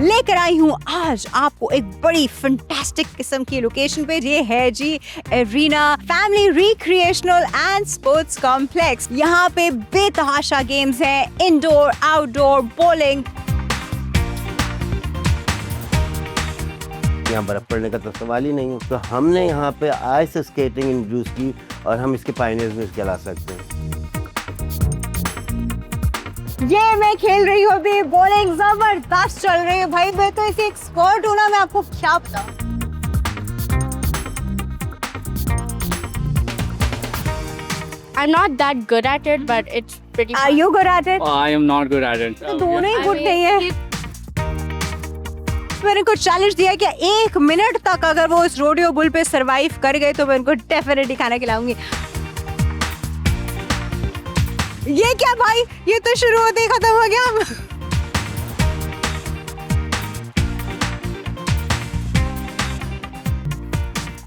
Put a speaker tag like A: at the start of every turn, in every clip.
A: लेकर आई हूँ आज आपको एक बड़ी फैंटास्टिक किस्म की लोकेशन पे। ये है जी arena family recreational and sports complex. यहाँ पे बेतहाशा गेम्स हैं, इंडोर आउटडोर बॉलिंग।
B: यहाँ बर्फ पड़ने का तो सवाल ही नहीं है, तो हमने यहाँ पे आइस स्केटिंग इंट्रोड्यूस की और हम इसके पायनियर्स में कहला सकते हैं।
A: ये मैं खेल रही हूँ अभी, बॉलिंग जबरदस्त चल रही है भाई। मैं तो इसी एक्सपर्ट हूँ ना, मैं आपको क्या बताऊँ।
C: I'm not that good at it, but it's pretty
A: Are
C: fun.
A: you good at it?
D: I am not good at it.
A: तो दोनों ही
C: I
A: गुड
C: mean,
A: नहीं है। मैंने उनको चैलेंज दिया कि 1 मिनट तक अगर वो इस रोडियो बुल पे सरवाइव कर गए तो मैं उनको डेफिनेटली खाना खिलाऊंगी। ये क्या भाई, ये तो शुरू होते ही खत्म हो गया।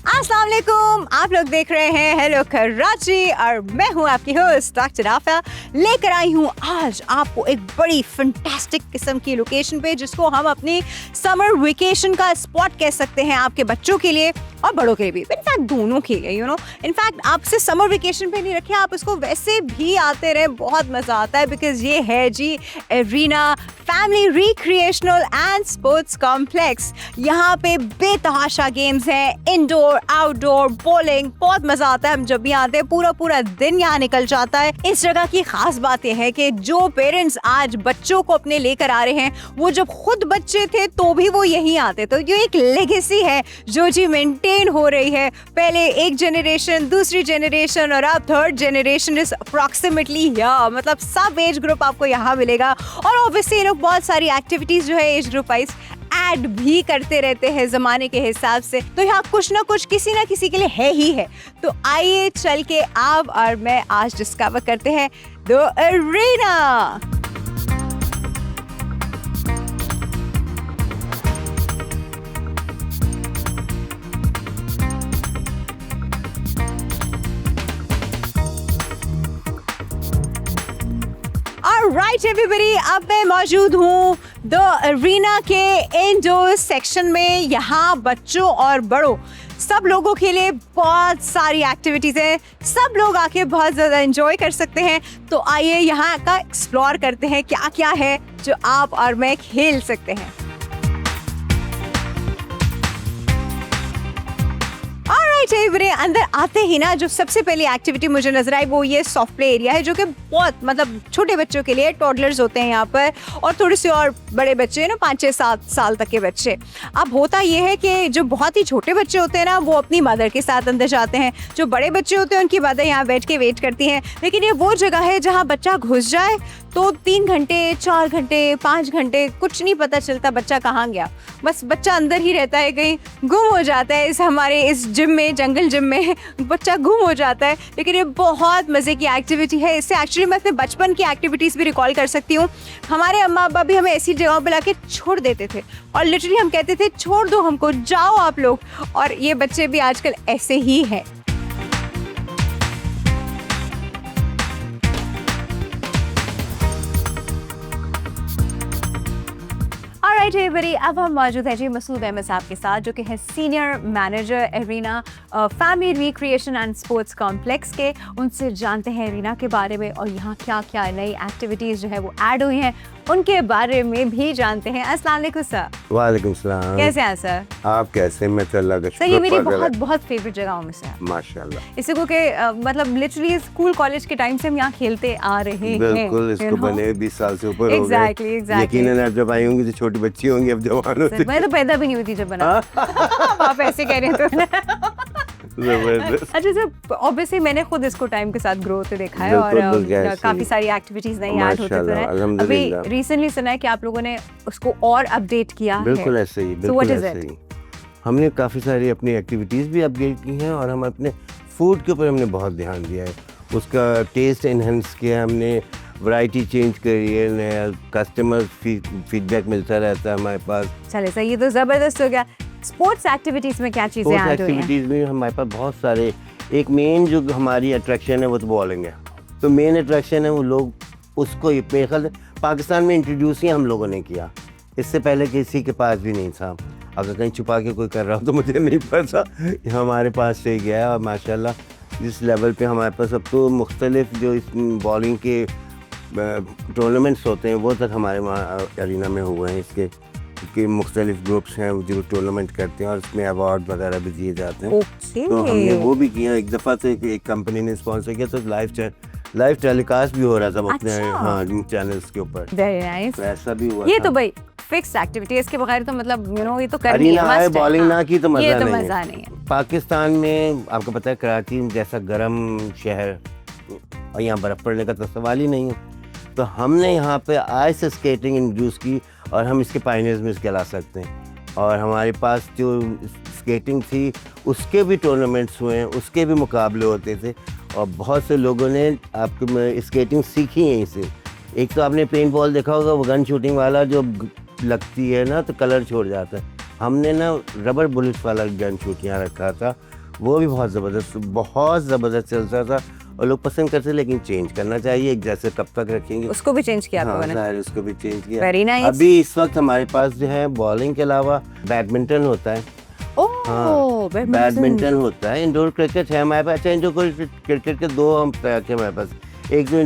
A: अस्सलाम वालेकुम, आप लोग देख रहे हैं हेलो कराची और मैं हूं आपकी होस्ट डॉक्टर आफिया। लेकर आई हूं आज आपको एक बड़ी फैंटास्टिक किस्म की लोकेशन पे, जिसको हम अपनी समर वेकेशन का स्पॉट कह सकते हैं, आपके बच्चों के लिए और बड़ों के लिए भी, इनफैक्ट दोनों के लिए। यू नो, इनफैक्ट आपसे समर वेकेशन पे नहीं रखे, आप इसको वैसे भी आते रहे, बहुत मजा आता है। बिकॉज ये है जी arena family recreational and sports complex. यहाँ पे बेतहाशा गेम्स हैं, इंडोर आउटडोर बॉलिंग, बहुत मजा आता है। हम जब भी आते हैं पूरा पूरा दिन यहाँ निकल जाता है। इस जगह की खास बात यह है कि जो पेरेंट्स आज बच्चों को अपने लेकर आ रहे हैं, वो जब खुद बच्चे थे तो भी वो यहीं आते। तो ये एक लेगेसी है जो जी मेंटेन हो रही है। पहले एक जनरेशन, दूसरी जनरेशन और अब third generation is approximately here. मतलब सब एज ग्रुप आपको यहाँ मिलेगा। और ऑब्वियसली ये लोग बहुत सारी एक्टिविटीज जो है एज ग्रुप वाइज ऐड भी करते रहते हैं जमाने के हिसाब से। तो यहाँ कुछ ना कुछ किसी ना किसी के लिए है ही है। तो आइए चल के आप और मैं आज डिस्कवर करते हैं द एरिना। राइट एवरीबॉडी, अब मैं मौजूद हूँ द एरिना के इंडोर सेक्शन में। यहाँ बच्चों और बड़ों सब लोगों के लिए बहुत सारी एक्टिविटीज़ हैं। सब लोग आके बहुत ज़्यादा एंजॉय कर सकते हैं। तो आइए यहाँ का एक्सप्लोर करते हैं क्या क्या है जो आप और मैं खेल सकते हैं। बड़े अंदर आते ही ना जो सबसे पहली एक्टिविटी मुझे नजर आई वो ये सॉफ्ट प्ले एरिया है, जो कि बहुत मतलब छोटे बच्चों के लिए, टॉडलर्स होते हैं यहाँ पर और थोड़े से और बड़े बच्चे ना 5-6-7 साल तक के बच्चे। अब होता ये है कि जो बहुत ही छोटे बच्चे होते हैं ना, वो अपनी मदर के साथ अंदर जाते हैं। जो बड़े बच्चे होते हैं उनकी मदर यहाँ बैठ के वेट करती हैं। लेकिन ये वो जगह है जहाँ बच्चा घुस जाए तो 3 घंटे 4 घंटे 5 घंटे कुछ नहीं पता चलता बच्चा कहाँ गया। बस बच्चा अंदर ही रहता है, कहीं गुम हो जाता है। इस जिम में, जंगल जिम में बच्चा गुम हो जाता है। लेकिन ये बहुत मज़े की एक्टिविटी है। इससे एक्चुअली मैं अपने बचपन की एक्टिविटीज़ भी रिकॉल कर सकती हूँ। हमारे अम्मा अब्बा भी हमें ऐसी जगहों पे लाके छोड़ देते थे और लिटरली हम कहते थे छोड़ दो हमको, जाओ आप लोग। और ये बच्चे भी आजकल ऐसे ही हैं। अब हम मौजूद हैं जी मसूद अहमद साहब के साथ, जो कि है senior manager arena family recreation and sports complex के। उनसे जानते हैं एरिना के बारे में और यहाँ क्या क्या नई एक्टिविटीज़ जो है वो ऐड हुई हैं उनके बारे में भी जानते हैं। अस्सलाम वालेकुम सर।
B: वालेकुम सलाम।
A: कैसे हैं सर?
B: आप कैसे? मैं तो अल्लाह का
A: सर ये मेरी बहुत फेवरेट जगहों में से है
B: माशाल्लाह।
A: इसी को के मतलब लिटरली स्कूल कॉलेज के टाइम से हम यहाँ खेलते आ रहे हैं।
B: बिल्कुल, इसको बने 20 साल से ऊपर हो गए।
A: एग्जैक्टली
B: यकीनन आप जब आई होंगी तो छोटी बच्ची होंगी, अब जवान होती।
A: मैं तो पैदा भी नहीं हुई थी जब बना। आप ऐसे कह रहे हैं तो अच्छा सर, ऑब्वियसली मैंने खुद इसको टाइम के साथ ग्रो होते देखा है और काफी सारी एक्टिविटीज नई ऐड होते हैं। अभी रिसेंटली सुना है कि आप लोगों ने उसको और अपडेट किया है।
B: बिल्कुल ऐसे ही, बिल्कुल ऐसे ही। हमने काफ़ी सारी अपनी एक्टिविटीज़ भी अपडेट की हैं और हम अपने फूड के ऊपर हमने बहुत ध्यान दिया है। उसका टेस्ट इन्हेंस किया हमने, वैरायटी चेंज करी है, नया कस्टमर फीडबैक मिलता रहता है हमारे पास।
A: चले सर, ये तो ज़बरदस्त हो गया। स्पोर्ट्स एक्टिविटीज़ में क्या चीज़ें ऐड हुई हैं?
B: एक्टिविटीज़ में हमारे पास बहुत सारे, एक मेन जो हमारी अट्रैक्शन है वो तो बॉलिंग है। तो मेन अट्रैक्शन है वो लोग उसको, ये मेरे ख्याल पाकिस्तान में इंट्रोड्यूस ही हम लोगों ने किया। इससे पहले किसी के पास भी नहीं था। अगर कहीं छुपा के कोई कर रहा हो तो मुझे नहीं पता, हमारे पास से गया है। और माशाल्लाह जिस लेवल पे हमारे पास अब तो मुख्तलिफ जो इस बॉलिंग के टूर्नामेंट्स होते हैं वो तक हमारे वहाँ अरीना में हुए हैं। इसके कि मुख्तलिफ ग्रुप्स हैं जो टूर्नामेंट करते हैं और उसमें अवार्ड वगैरह भी दिए जाते हैं। तो हमने वो भी किया। एक दफ़ा तो एक कंपनी ने स्पॉन्सर किया तो लाइव टेलीकास्ट भी हो रहा था अपने हाँ चैनल्स के ऊपर।
A: Very nice.
B: तो ऐसा भी हुआ
A: ये
B: था।
A: तो भाई फिक्स एक्टिविटी है, इसके बगैर तो मतलब ये तो करनी
B: अरीना
A: है,
B: है,
A: must है।
B: बॉलिंग ना की तो
A: ये
B: मज़ा
A: तो
B: नहीं
A: मज़ा
B: है।
A: नहीं है।
B: पाकिस्तान में आपको पता है कराची जैसा गर्म शहर और यहाँ बर्फ़ पड़ने का तो सवाल ही नहीं है। तो हमने यहाँ पे आइस स्केटिंग इंट्रोड्यूस की और हम इसके पायनियर्स में कहला सकते हैं। और हमारे पास जो स्केटिंग थी उसके भी टूर्नामेंट्स हुए हैं, उसके भी मुकाबले होते थे और बहुत से लोगों ने आपको स्केटिंग सीखी है इसे। एक तो आपने पेंट बॉल देखा होगा, वो गन शूटिंग वाला जो लगती है ना तो कलर छोड़ जाता है। हमने ना रबर बुलेट वाला गन शूट यहाँ रखा था, वो भी बहुत ज़बरदस्त चलता था और लोग पसंद करते, लेकिन चेंज करना चाहिए। एक जैसे कब तक रखेंगे,
A: उसको भी चेंज किया आप लोगों ने।
B: हाँ, उसको भी चेंज किया।
A: Very nice.
B: अभी इस वक्त हमारे पास जो है बॉलिंग के अलावा बैडमिंटन होता है।
A: ओह
B: बैडमिंटन होता है, इंडोर क्रिकेट है हमारे पास। अच्छा, इंडोर क्रिकेट के दो हम तरह के हमारे पास। एक जो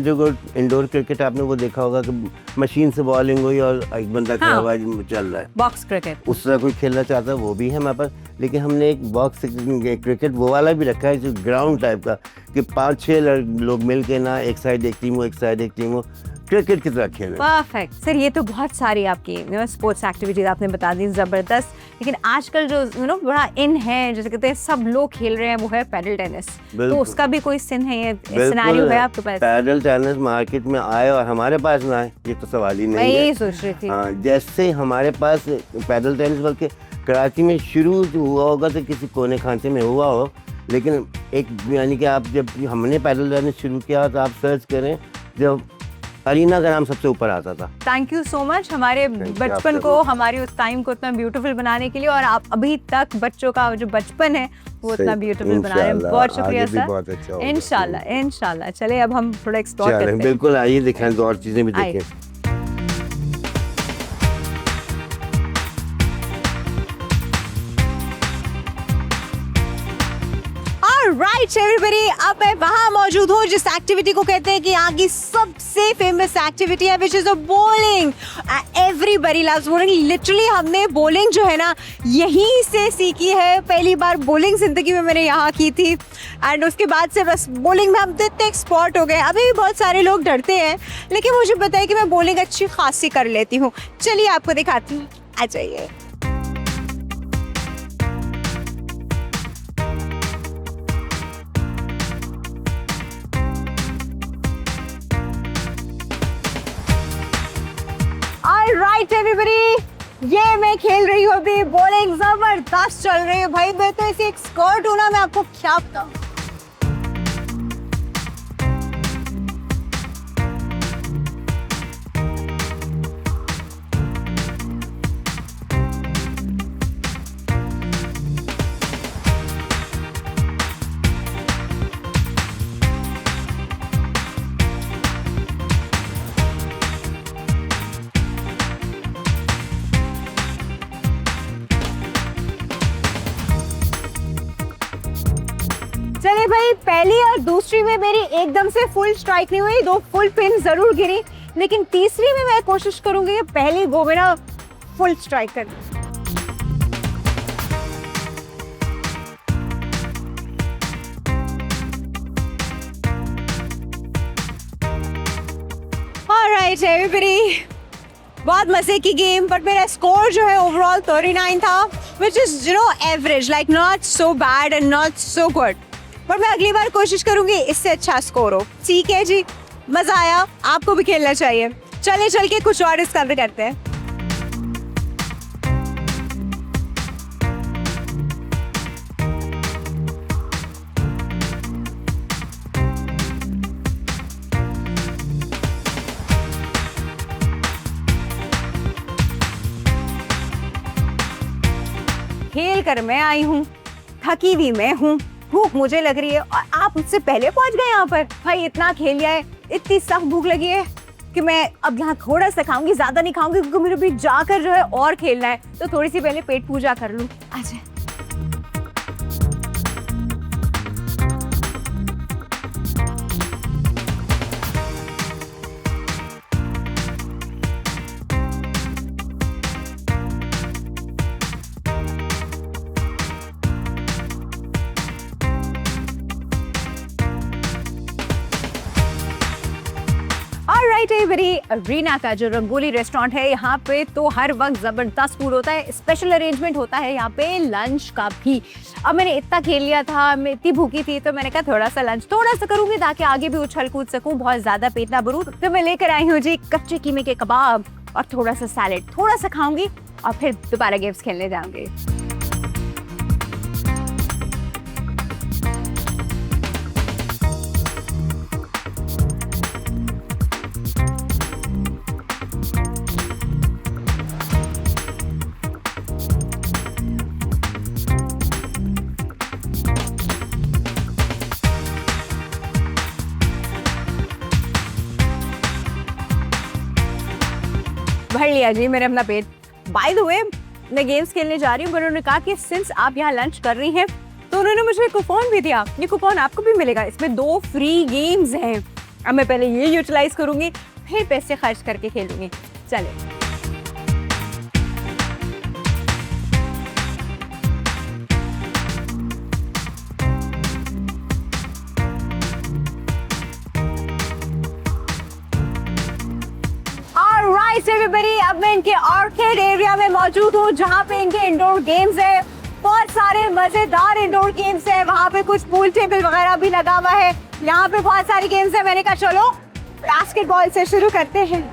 B: इंडोर क्रिकेट आपने वो देखा होगा कि मशीन से बॉलिंग हुई और एक बंदा खड़ा हुआ चल रहा है,
A: बॉक्स क्रिकेट।
B: उस तरह कोई खेलना चाहता है वो भी है हमारे पास। लेकिन हमने एक बॉक्स क्रिकेट वो वाला भी रखा है जो ग्राउंड टाइप का, कि 5-6 लोग मिल के ना एक साइड एक टीम हो एक साइड एक टीम हो, क्रिकेट की तरह खेलें।
A: परफेक्ट सर, ये तो बहुत सारी आपकी स्पोर्ट्स एक्टिविटीज आपने बता दी, जबरदस्त। लेकिन आजकल जो बड़ा इन है, जैसे कहते हैं सब लोग खेल रहे हैं, वो है पैडल टेनिस। तो उसका भी कोई सिन है, ये सिनेरियो है आपके पास?
B: पैडल टेनिस मार्केट में आए और हमारे पास ना आए, ये तो सवाल ही नहीं है।
A: मैं यही सोच रही थी।
B: हाँ, जैसे हमारे पास पैडल टेनिस बल्कि कराची में शुरू हुआ होगा तो किसी कोने खांचे में हुआ हो, लेकिन एक यानी कि आप जब हमने पैडल टेनिस शुरू किया तो आप सर्च करें, जब अरीना का नाम सबसे ऊपर आता था।
A: थैंक यू सो मच हमारे बचपन को, हमारे उस टाइम को इतना ब्यूटीफुल बनाने के लिए, और आप अभी तक बच्चों का जो बचपन है वो इतना ब्यूटीफुल बना रहे हैं। बहुत शुक्रिया सर। इंशाल्लाह। चले अब हम थोड़ा एक्सप्लोर करते हैं।
B: बिल्कुल, आइए दिखाएं, दो और चीजें भी देखें।
A: राइट एवरीबॉडी, अब मैं वहां मौजूद हूँ जिस एक्टिविटी को कहते हैं कि यहाँ की सबसे फेमस एक्टिविटी है, which is a bowling. Everybody loves bowling. Literally हमने बॉलिंग जो है ना यहीं से सीखी है। पहली बार बॉलिंग जिंदगी में मैंने यहाँ की थी एंड उसके बाद से बस बॉलिंग में हम इतने एक्सपर्ट हो गए। अभी भी बहुत सारे लोग डरते हैं, लेकिन मुझे पता है कि मैं बॉलिंग अच्छी खासी कर लेती हूँ। चलिए आपको दिखाती हूँ, आ जाइए। राइट एवरीबॉडी, ये मैं खेल रही हूँ अभी बॉलिंग, जबरदस्त चल रही है भाई। मैं तो ऐसी एक्सपर्ट हूँ ना, मैं आपको क्या बताऊँ। चले भाई, पहली और दूसरी में मेरी एकदम से फुल स्ट्राइक नहीं हुई, 2 फुल पिन जरूर गिरी, लेकिन तीसरी में मैं कोशिश करूंगी कि पहली गो में ना फुल स्ट्राइक कर। ऑलराइट एवरीबॉडी, बहुत मजे की गेम, बट मेरा स्कोर जो है ओवरऑल 39 था, which is average, like not so bad and not so good. पर मैं अगली बार कोशिश करूंगी इससे अच्छा स्कोर हो। ठीक है जी, मजा आया, आपको भी खेलना चाहिए। चले चल के कुछ और डिस्कवर करते हैं। खेल कर मैं आई हूँ, थकी हुई मैं हूँ, भूख मुझे लग रही है और आप मुझसे पहले पहुंच गए यहाँ पर। भाई इतना खेल लिया है, इतनी सख्त भूख लगी है, कि मैं अब यहाँ थोड़ा सा खाऊंगी, ज्यादा नहीं खाऊंगी क्योंकि मुझे भी जाकर जो है और खेलना है, तो थोड़ी सी पहले पेट पूजा कर लूं। अच्छा ऑलराइट एवरीबॉडी, रीना का जो रंगोली रेस्टोरेंट है यहाँ पे तो हर वक्त जबरदस्त फूड होता है, स्पेशल अरेंजमेंट होता है यहाँ पे लंच का भी। अब मैंने इतना खेल लिया था, मैं इतनी भूखी थी, तो मैंने कहा थोड़ा सा लंच थोड़ा सा करूंगी ताकि आगे भी उछल कूद सकूं, बहुत ज्यादा पेट ना भरूं। तो मैं लेकर आई हूँ जी कच्चे कीमे के कबाब और थोड़ा सा सैलेड, थोड़ा सा खाऊंगी और फिर दोबारा गेम्स खेलने जाऊंगी। भर लिया जी मैंने अपना पेट। बाय द वे, मैं गेम्स खेलने जा रही हूँ, पर उन्होंने कहा कि सिंस आप यहाँ लंच कर रही हैं तो उन्होंने मुझे कूपन भी दिया। ये कूपन आपको भी मिलेगा, इसमें 2 फ्री गेम्स हैं। अब मैं पहले ये यूटिलाइज करूंगी, फिर पैसे खर्च करके खेलूंगी। चले एवरीबॉडी, अब मैं इनके आर्केड एरिया में मौजूद हूँ जहाँ पे इनके इंडोर गेम्स है, बहुत सारे मजेदार इंडोर गेम्स है। वहाँ पे कुछ पूल टेबल वगैरह भी लगा हुआ है, यहाँ पे बहुत सारी गेम्स है। मैंने कहा चलो बास्केटबॉल से शुरू करते हैं।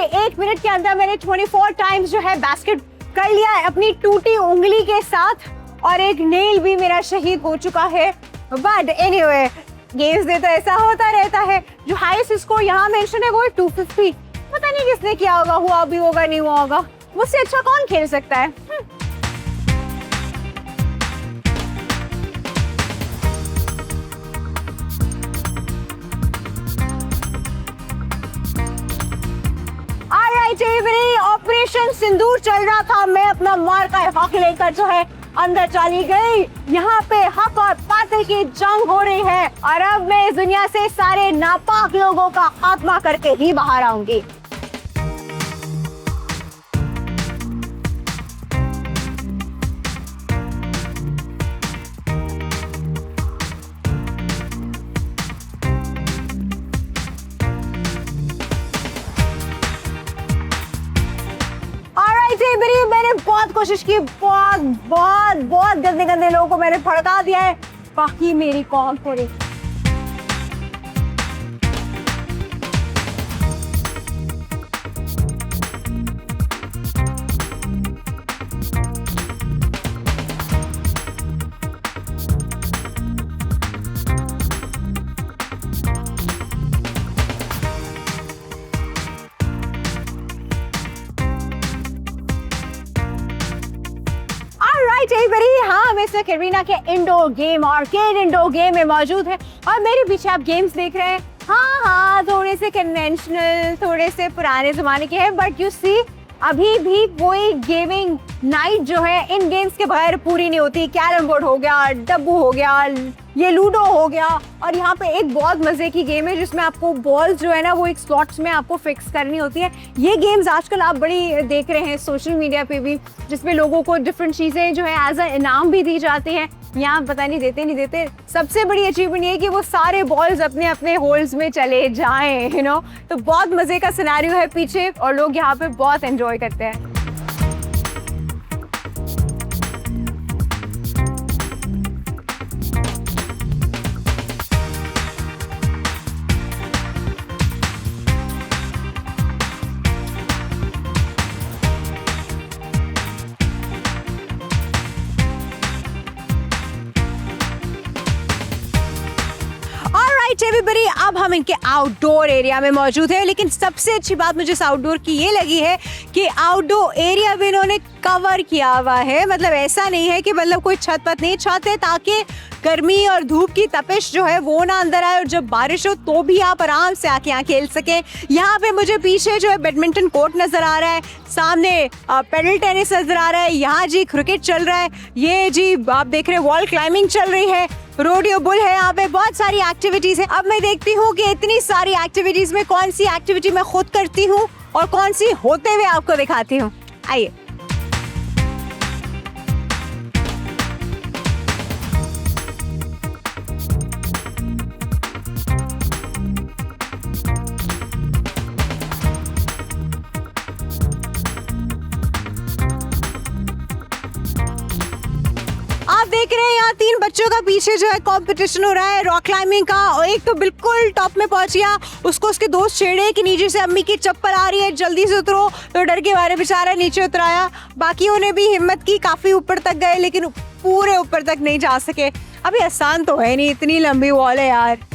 A: एक मिनट के अंदर मैंने 24 टाइम्स जो है बास्केट कर लिया है अपनी टूटी उंगली के साथ, और एक नेल भी मेरा शहीद हो चुका है। बट एनीवे, गेम्स में तो ऐसा होता रहता है। जो हाईएस्ट स्कोर यहाँ मेंशन है वो है 250। पता नहीं किसने किया होगा, हुआ भी होगा नहीं हुआ होगा, मुझसे अच्छा कौन खेल सकता है। ऑपरेशन सिंदूर चल रहा था, मैं अपना मार का हक लेकर जो है अंदर चली गई। यहाँ पे हक और बातिल की जंग हो रही है, और अब मैं इस दुनिया से सारे नापाक लोगों का खात्मा करके ही बाहर आऊंगी। मैंने बहुत कोशिश की, बहुत गंदे गंदे लोगों को मैंने भड़का दिया है, बाकी मेरी कौन थोड़ी। हाँ, मैं इस करीना के indoor game arcade indoor game में मौजूद है, और मेरे पीछे आप गेम्स देख रहे हैं। हाँ, थोड़े से कन्वेंशनल, थोड़े से पुराने जमाने के हैं, बट यू सी अभी भी वही गेमिंग नाइट जो है इन गेम्स के बगैर पूरी नहीं होती। कैरम बोर्ड हो गया, डब्बू हो गया, ये लूडो हो गया, और यहाँ पे एक बहुत मजे की गेम है जिसमें आपको बॉल जो है ना वो एक स्लॉट्स में आपको फिक्स करनी होती है। ये गेम्स आजकल आप बड़ी देख रहे हैं सोशल मीडिया पे भी, जिसमें लोगों को डिफरेंट चीजें जो है एज अ इनाम भी दी जाती हैं। यहाँ पता नहीं देते नहीं देते। सबसे बड़ी अचीवमेंट ये है कि वो सारे बॉल्स अपने अपने होल्स में चले जाएं, यू नो। तो बहुत मजे का सिनेरियो है पीछे, और लोग यहाँ पे बहुत एंजॉय करते हैं। एवरीबॉडी, अब हम इनके आउटडोर एरिया में मौजूद हैं, लेकिन सबसे अच्छी बात मुझे इस आउटडोर की ये लगी है कि आउटडोर एरिया भी इन्होंने कवर किया हुआ है। मतलब ऐसा नहीं है कि मतलब कोई छत पत नहीं चाहते, ताकि गर्मी और धूप की तपिश जो है वो ना अंदर आए, और जब बारिश हो तो भी आप आराम से आके यहाँ खेल सकें। यहाँ पे मुझे पीछे जो है बैडमिंटन कोर्ट नजर आ रहा है, सामने पेडल टेनिस नजर आ रहा है, यहाँ जी क्रिकेट चल रहा है, ये जी आप देख रहे हैं वॉल क्लाइंबिंग चल रही है, रोडियो बुल है, यहाँ पे बहुत सारी एक्टिविटीज है। अब मैं देखती हूँ कि इतनी सारी एक्टिविटीज में कौन सी एक्टिविटी मैं खुद करती हूँ और कौन सी होते हुए आपको दिखाती हूँ। आइए। आप देख रहे हैं यहाँ 3 बच्चों का पीछे जो है कंपटीशन हो रहा है रॉक क्लाइंबिंग का, और एक तो बिल्कुल टॉप में पहुंच गया, उसको उसके दोस्त छेड़े कि नीचे से अम्मी की चप्पल आ रही है जल्दी से उतरो, तो डर के मारे बेचारा नीचे उतराया। बाकियों ने भी हिम्मत की, काफी ऊपर तक गए, लेकिन पूरे ऊपर तक नहीं जा सके। अभी आसान तो है नहीं, इतनी लंबी वॉल है यार।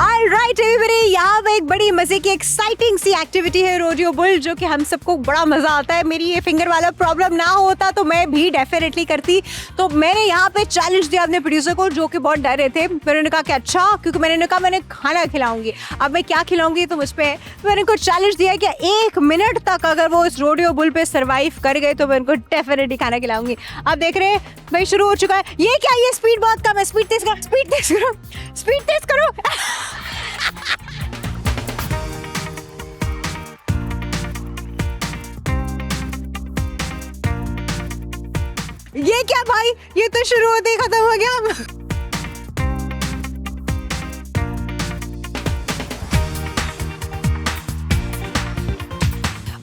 A: Alright everybody, यहाँ पे एक बड़ी मजे की एक्साइटिंग सी एक्टिविटी है रोडियो बुल, जो कि हम सबको बड़ा मजा आता है। मेरी ये फिंगर वाला प्रॉब्लम ना होता तो मैं भी डेफिनेटली करती। तो मैंने यहाँ पे चैलेंज दिया अपने प्रोड्यूसर को, जो कि बहुत डर रहे थे। मैंने कहा कि अच्छा, क्योंकि मैंने कहा मैंने खाना खिलाऊंगी, अब मैं क्या खिलाऊंगी तो मुझ पे मैंने उनको चैलेंज दिया कि 1 मिनट तक अगर वो इस रोडियो बुल पे सर्वाइव कर गए तो मैं उनको डेफिनेटली खाना खिलाऊंगी। अब देख रहे हैं भाई शुरू हो चुका है। ये क्या, ये स्पीड बहुत कम है, स्पीड तेज करो, स्पीड तेज करो, स्पीड तेज करो। ये क्या भाई, ये तो शुरू होते ही खत्म हो गया।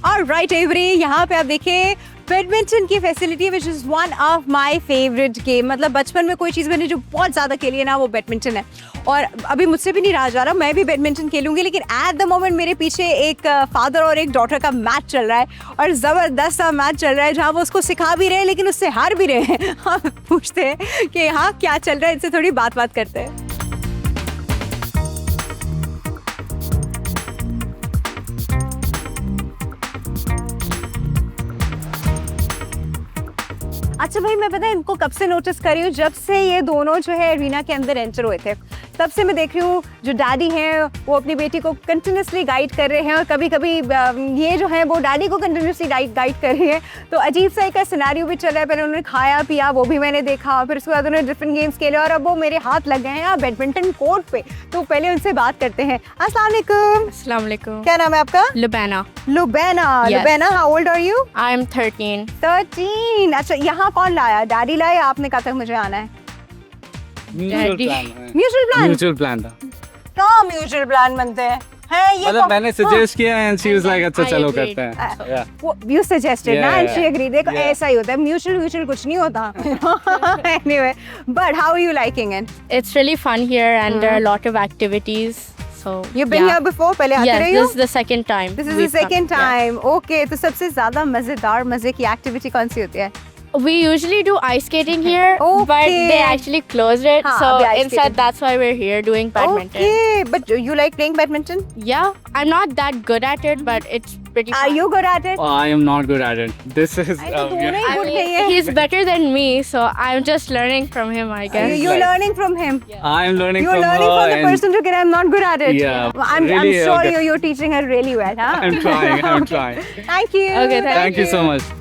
A: Alright everybody, यहाँ पे आप देखिए बैडमिंटन की facility, which is one of my favourite game. मतलब बचपन में कोई चीज़ मैंने जो बहुत ज़्यादा खेली है ना, वो बैडमिंटन है, और अभी मुझसे भी नहीं रहा जा रहा, मैं भी बैडमिंटन खेलूंगी। लेकिन एट द मोमेंट मेरे पीछे एक फादर और एक डॉटर का मैच चल रहा है, और ज़बरदस्त सा मैच चल रहा है, जहाँ वो उसको सिखा भी रहे हैं लेकिन उससे हार भी रहे हैं। हम पूछते हैं कि हाँ क्या चल रहा है, इससे थोड़ी बात करते हैं। अच्छा भाई, मैं पता है इनको कब से नोटिस कर रही हूँ, जब से ये दोनों जो है एरिना के अंदर एंटर हुए थे, तब से मैं देख रही हूँ जो डैडी हैं वो अपनी बेटी को कंटिन्यूसली गाइड कर रहे हैं, और कभी कभी ये जो है वो डैडी को कंटिन्यूसली गाइड कर रही है। तो अजीब सा एक सिनेरियो भी चल रहा है। पहले उन्होंने खाया पिया, वो भी मैंने देखा, फिर उसके बाद उन्होंने डिफरेंट गेम्स खेले, और अब वो मेरे हाथ लग गए हैं यहाँ बैडमिंटन कोर्ट पे। तो पहले उनसे बात करते हैं। अस्सलाम वालेकुम।
C: Assalamu alaikum.
A: क्या नाम है आपका?
C: Lubana.
A: Lubaina.
C: Yes.
A: Lubaina, how old are you?
C: I am 13.
A: 13। अच्छा, यहाँ कौन लाया? डैडी लाया? आपने कहा था मुझे आना है?
D: Mutual
C: Daddy.
D: प्लान है।
A: Mutual plan?
D: म्यूचुअल प्लान था।
A: कहाँ म्यूचुअल प्लान बनते हैं? है ये
D: मतलब मैंने सजेस्ट किया एंड शी वाज लाइक अच्छा
C: I
D: चलो
C: agreed.
D: करते हैं। Yeah.
A: यू सजेस्टेड ना, एंड शी
D: Yeah.
A: एग्री। देखो
D: Yeah.
A: ऐसा ही होता है, म्यूचुअल कुछ नहीं होता। Anyway, but how are you liking it?
C: It's really fun here and there are a lot of activities. So
A: You've been here before? पहले आते
C: Yes,
A: रही हो?
C: this is the second time.
A: This is the
C: we've come.
A: second
C: Yeah.
A: time. Okay, तो सबसे ज्यादा मजेदार मजे की एक्टिविटी कौन सी होती है?
C: We usually do ice skating here, but
A: Okay.
C: they actually closed it.
A: हाँ,
C: So
A: अभी ice
C: instead,
A: skating.
C: that's why we're here doing badminton.
A: Okay, but you like playing badminton?
C: Yeah, I'm not that good at it, but it's pretty
A: Are
C: fun.
A: you good at it?
D: Oh, I am not good at it. This is
A: I तो दोनों ही
C: I
A: good
C: mean,
A: नहीं है।
C: he's better than me, so I'm just learning from him, I guess.
A: You're
D: Right.
A: learning from him.
D: I am learning
A: You're
D: from
A: learning
D: her
A: from the
D: and
A: person who can. I'm not good at it.
D: Yeah,
A: I'm
D: really,
A: sure
D: okay.
A: you're teaching her really well, huh?
D: I'm trying. I'm
A: Okay.
D: trying.
A: Thank you.
C: Okay,
D: Thank you so much.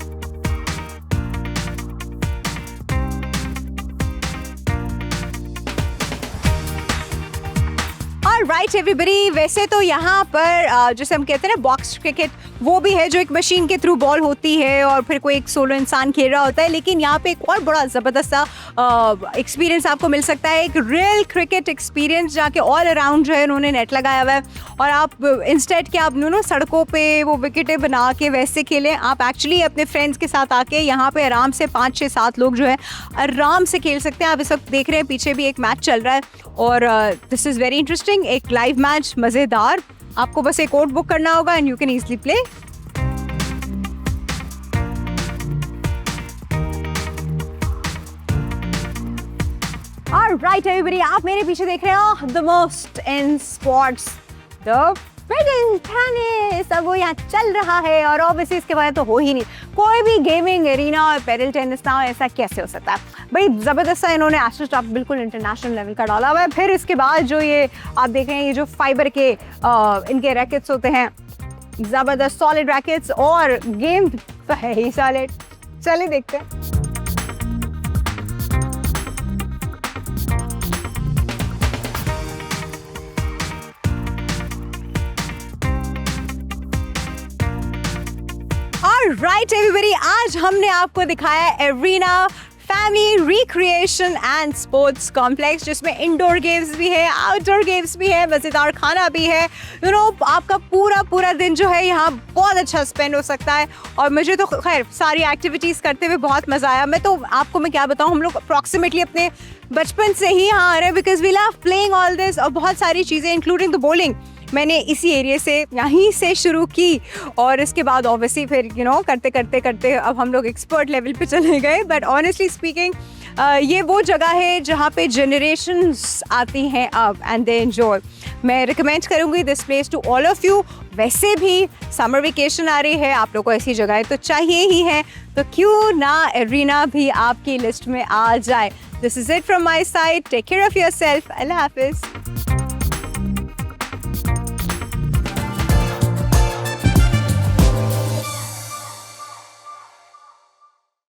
A: Alright everybody, वैसे तो यहाँ पर जैसे हम कहते हैं ना box cricket, वो भी है जो एक मशीन के थ्रू बॉल होती है और फिर कोई एक सोलो इंसान खेल रहा होता है, लेकिन यहाँ पे एक और बड़ा ज़बरदस्त सा एक्सपीरियंस आपको मिल सकता है, एक रियल क्रिकेट एक्सपीरियंस, जाके ऑल अराउंड जो है उन्होंने नेट लगाया हुआ है और आप इंस्टेड के आप नो सड़कों पे वो विकेटें बना के वैसे खेलें, आप एक्चुअली अपने फ्रेंड्स के साथ आके यहाँ पे आराम से 5, 6, 7 लोग जो है आराम से खेल सकते हैं। आप इस वक्त देख रहे हैं पीछे भी एक मैच चल रहा है और दिस इज़ वेरी इंटरेस्टिंग, एक लाइव मैच मज़ेदार। आपको बस एक कोड बुक करना होगा and you can easily play. Right everybody, आप मेरे पीछे देख रहे हो the most in sports, the pedal tennis. अब वो यहाँ चल रहा है और ऑब्वियसली इसके बारे तो हो ही नहीं, कोई भी गेमिंग एरिना और पेडल टेनिस ना हो, ऐसा कैसे हो सकता है। बड़ी ज़बरदस्त सा इन्होंने एस्ट्रोस्टाफ बिल्कुल इंटरनेशनल लेवल का डाला हुआ है। फिर इसके बाद जो ये आप देख रहे हैं, ये जो फाइबर के इनके रैकेट्स होते हैं, ज़बरदस्त सॉलिड रैकेट्स, और गेम तो है ही सॉलिड। चलिए देखते हैं। राइट एवरीबॉडी, आज हमने आपको दिखाया arena family recreation and sports complex, जिसमें इंडोर गेम्स भी है, आउटडोर गेम्स भी है, मज़ेदार खाना भी है। यू नो, आपका पूरा दिन जो है यहाँ बहुत अच्छा स्पेंड हो सकता है। और मुझे तो खैर सारी एक्टिविटीज़ करते हुए बहुत मज़ा आया। मैं क्या बताऊँ, हम लोग अप्रॉक्सीमेटली अपने बचपन से ही यहाँ आ रहे हैं, because we love playing all this. और बहुत सारी चीज़ें इंक्लूडिंग द बॉलिंग मैंने इसी एरिया से यहीं से शुरू की, और इसके बाद ऑब्वियसली फिर करते अब हम लोग एक्सपर्ट लेवल पे चले गए। बट ऑनेस्टली स्पीकिंग, ये वो जगह है जहाँ पे जनरेशन्स आती हैं अब, एंड दे एंजॉय। मैं रिकमेंड करूँगी this place to all of you. वैसे भी समर वेकेशन आ रही है, आप लोग को ऐसी जगह तो चाहिए ही है, तो क्यों ना एरिना भी आपकी लिस्ट में आ जाए। This is it from my side. Take care of yourself. अल्लाह हाफिज़।